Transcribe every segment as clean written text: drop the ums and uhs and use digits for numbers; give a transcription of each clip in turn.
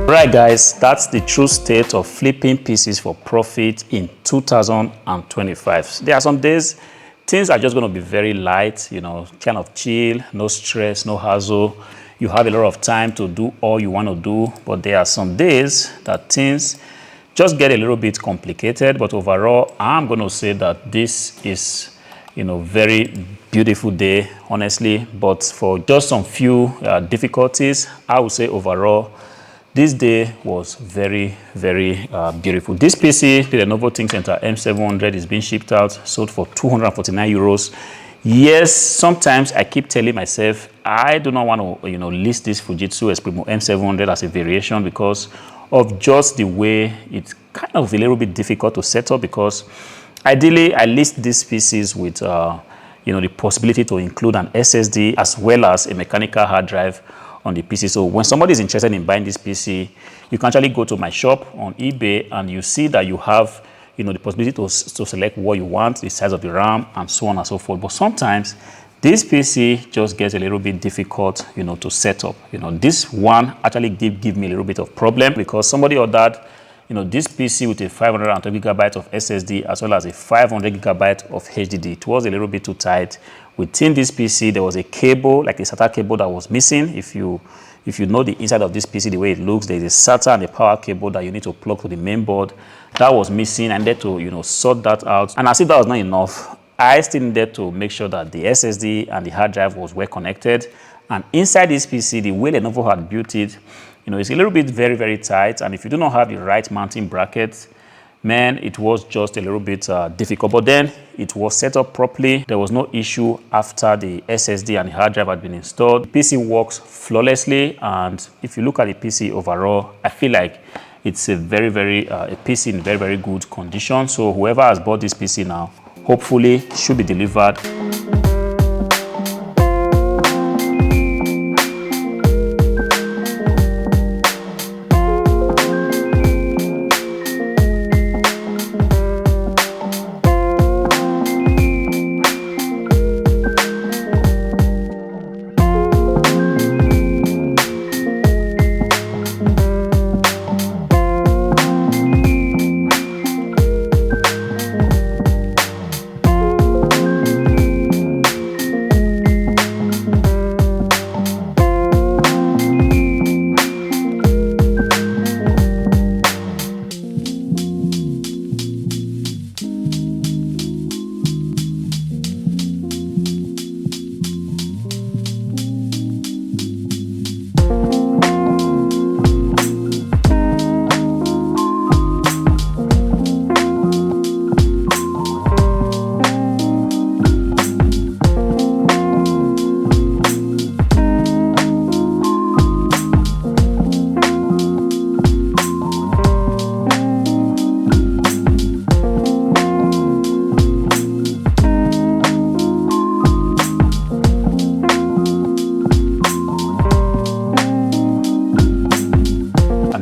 Right guys, that's the true state of flipping PCs for profit in 2025. There are some days things are just going to be very light, kind of chill, no stress, no hassle. You have a lot of time to do all you want to do, but there are some days that things just get a little bit complicated. But overall, I'm going to say that this is very beautiful day, honestly. But for just some few difficulties, I would say overall this day was very, very beautiful. This PC, the Lenovo ThinkCentre M700, is being shipped out, sold for 249 euros. Yes, sometimes I keep telling myself I do not want to, list this Fujitsu Esprimo M700 as a variation because of just the way it's kind of a little bit difficult to set up. Because ideally, I list these PCs with, the possibility to include an SSD as well as a mechanical hard drive on the PC. So when somebody is interested in buying this PC, you can actually go to my shop on eBay and you see that you have, the possibility to select what you want, the size of the RAM, and so on and so forth. But sometimes this PC just gets a little bit difficult, to set up. This one actually give me a little bit of problem because somebody ordered, this PC with a 512 gigabyte of SSD as well as a 500 gigabyte of HDD. It was a little bit too tight. Within this PC, there was a cable, like a SATA cable, that was missing. If you know the inside of this PC, the way it looks, there is a SATA and a power cable that you need to plug to the main board. That was missing. I needed to, sort that out. And as if that was not enough, I still needed to make sure that the SSD and the hard drive was well connected. And inside this PC, the way Lenovo had built it, it's a little bit very, very tight. And if you do not have the right mounting brackets, man, it was just a little bit difficult. But then it was set up properly. There was no issue after the SSD and the hard drive had been installed. The PC works flawlessly. And if you look at the PC overall, I feel like it's a very, very a PC in very, very good condition. So whoever has bought this PC now, hopefully should be delivered.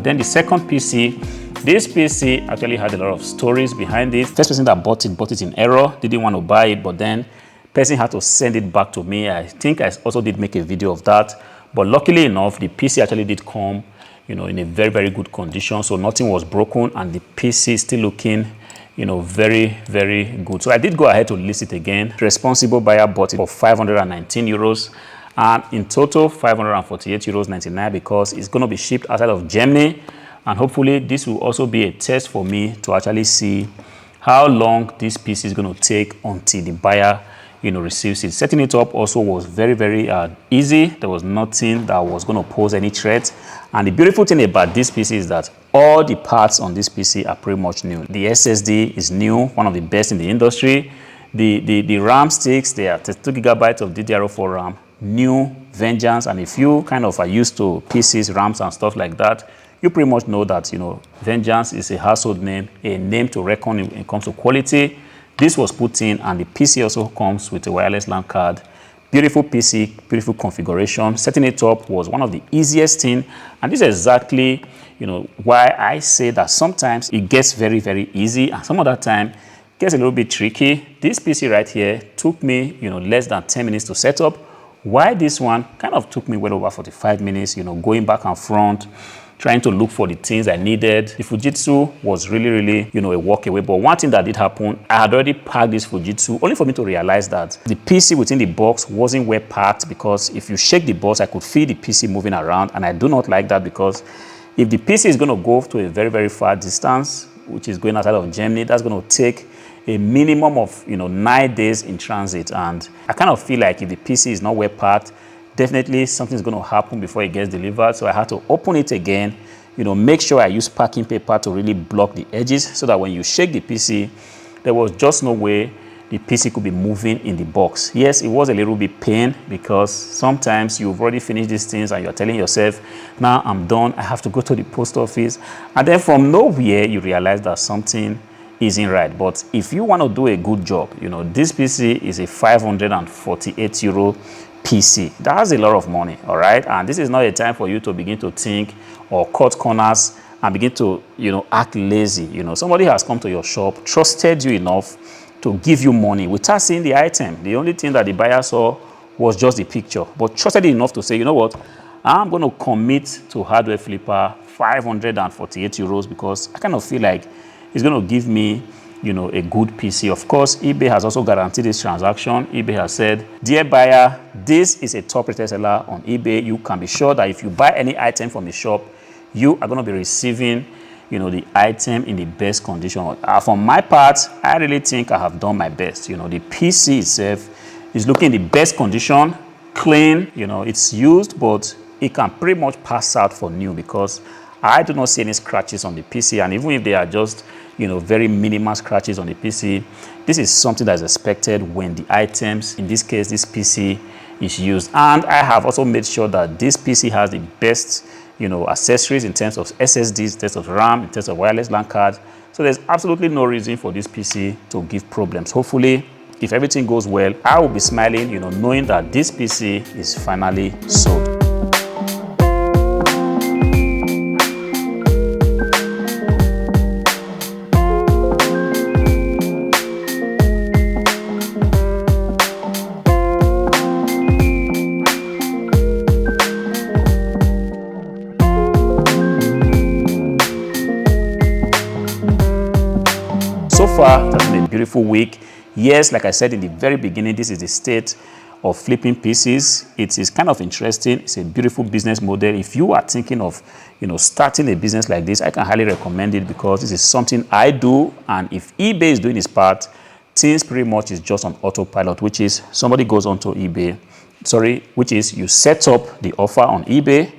Then the second PC, this PC actually had a lot of stories behind it. First person that bought it in error, didn't want to buy it, but then person had to send it back to me. I think I also did make a video of that, but luckily enough, the PC actually did come, in a very, very good condition. So nothing was broken and the PC is still looking, very, very good. So I did go ahead to list it again. The responsible buyer bought it for 519 euros. And in total 548 euros 99 because it's going to be shipped outside of Germany. And hopefully this will also be a test for me to actually see how long this PC is going to take until the buyer receives it. Setting it up also was very, very easy. There was nothing that was going to pose any threat. And the beautiful thing about this PC is that all the parts on this PC are pretty much new. The SSD is new, one of the best in the industry. The RAM sticks, they are 32 gigabytes of DDR4 RAM. New Vengeance, and if you kind of are used to PCs, RAMs and stuff like that, you pretty much know that Vengeance is a household name, a name to reckon when it comes to quality. This was put in, and the PC also comes with a wireless LAN card. Beautiful PC, beautiful configuration. Setting it up was one of the easiest things, and this is exactly why I say that sometimes it gets very, very easy, and some other time it gets a little bit tricky. This PC right here took me less than 10 minutes to set up. Why this one kind of took me well over 45 minutes, going back and front, trying to look for the things I needed. The Fujitsu was really, you know, a walk away. But one thing that did happen, I had already packed this Fujitsu, only for me to realize that the PC within the box wasn't well packed, because if you shake the box, I could feel the PC moving around, and I do not like that, because if the PC is going to go to a very far distance, which is going outside of Germany, that's going to take a minimum of, you know, 9 days in transit. And I kind of feel like if the PC is not well packed, definitely something's going to happen before it gets delivered. So I had to open it again, you know, make sure I use packing paper to really block the edges, so that when you shake the PC, there was just no way the PC could be moving in the box. Yes, it was a little bit pain, because sometimes you've already finished these things and you're telling yourself, now I'm done, I have to go to the post office. And then from nowhere, you realize that something isn't right. But if you want to do a good job, you know, this PC is a 548 euro PC. That's a lot of money, all right? And this is not a time for you to begin to think or cut corners and begin to, you know, act lazy. You know, somebody has come to your shop, trusted you enough to give you money without seeing the item. The only thing that the buyer saw was just the picture, but trusted you enough to say, you know what, I'm going to commit to Hardwareflipper 548 euros, because I kind of feel like it's going to give me, you know, a good PC. Of course, eBay has also guaranteed this transaction. eBay has said, dear buyer, this is a top rated seller on eBay. You can be sure that if you buy any item from the shop, you are going to be receiving, you know, the item in the best condition. For my part, I really think I have done my best. You know, the PC itself is looking in the best condition, clean. You know, it's used, but it can pretty much pass out for new, because I do not see any scratches on the PC. And even if they are just, you know, very minimal scratches on the PC, this is something that is expected when the items, in this case, this PC, is used. And I have also made sure that this PC has the best, you know, accessories in terms of SSDs, in terms of RAM, in terms of wireless LAN cards. So there's absolutely no reason for this PC to give problems. Hopefully, if everything goes well, I will be smiling, you know, knowing that this PC is finally sold. So far, it has been a beautiful week. Yes, like I said in the very beginning, this is the state of flipping PCs. It is kind of interesting. It's a beautiful business model. If you are thinking of, you know, starting a business like this, I can highly recommend it, because this is something I do. And if eBay is doing its part, things pretty much is just on autopilot, which is somebody goes onto eBay, which is you set up the offer on eBay,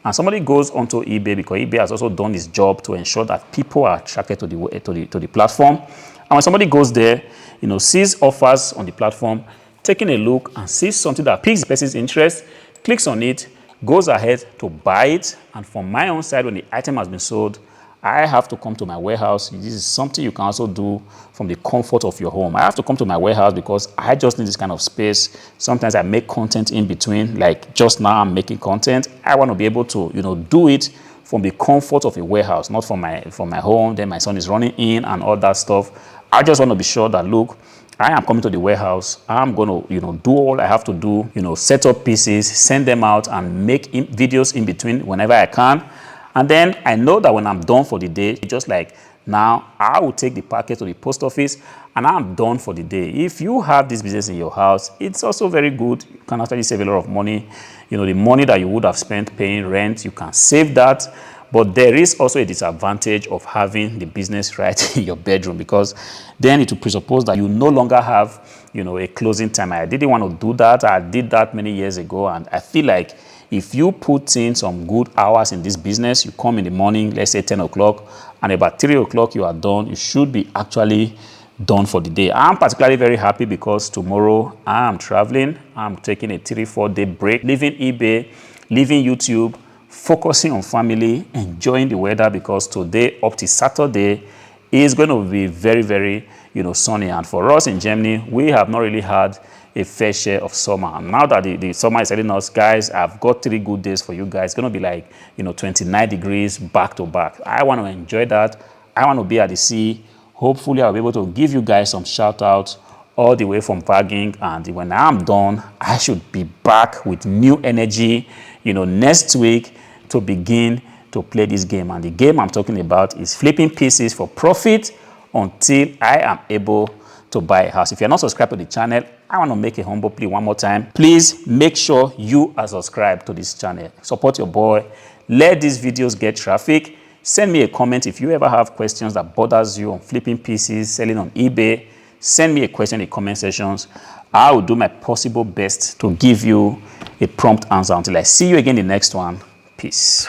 and somebody goes onto eBay, because eBay has also done its job to ensure that people are attracted to the platform. And when somebody goes there, you know, sees offers on the platform, taking a look and sees something that piques the person's interest, clicks on it, goes ahead to buy it. And from my own side, when the item has been sold, I have to come to my warehouse. This is something you can also do from the comfort of your home. I have to come to my warehouse because I just need this kind of space. Sometimes I make content in between, like just now I'm making content. I want to be able to, you know, do it from the comfort of a warehouse, not from my home. Then my son is running in and all that stuff. I just want to be sure that, look, I am coming to the warehouse. I'm going to, you know, do all I have to do, you know, set up PCs, send them out and make videos in between whenever I can. And then I know that when I'm done for the day, just like now, I will take the package to the post office and I'm done for the day. If you have this business in your house, it's also very good. You can actually save a lot of money. You know, the money that you would have spent paying rent, you can save that. But there is also a disadvantage of having the business right in your bedroom, because then it will presuppose that you no longer have, you know, a closing time. I didn't want to do that. I did that many years ago. And I feel like if you put in some good hours in this business, you come in the morning, let's say 10 o'clock, and about 3 o'clock you are done, you should be actually done for the day. I'm particularly very happy because tomorrow I'm traveling. I'm taking a 3-4 day break, leaving eBay, leaving YouTube, focusing on family, enjoying the weather, because today up to Saturday is going to be very, very, you know, sunny. And for us in Germany, we have not really had a fair share of summer. And now that the summer is telling us, guys, I've got 3 good days for you guys. It's going to be like, you know, 29 degrees back to back. I want to enjoy that. I want to be at the sea. Hopefully, I'll be able to give you guys some shout outs all the way from Wagging. And when I'm done, I should be back with new energy, you know, next week to begin to play this game. And the game I'm talking about is flipping PCs for profit until I am able to buy a house. If you're not subscribed to the channel, I want to make a humble plea one more time. Please make sure you are subscribed to this channel. Support your boy. Let these videos get traffic. Send me a comment if you ever have questions that bothers you on flipping PCs, selling on eBay. Send me a question in the comment sections. I will do my possible best to give you a prompt answer. Until I see you again in the next one. Peace.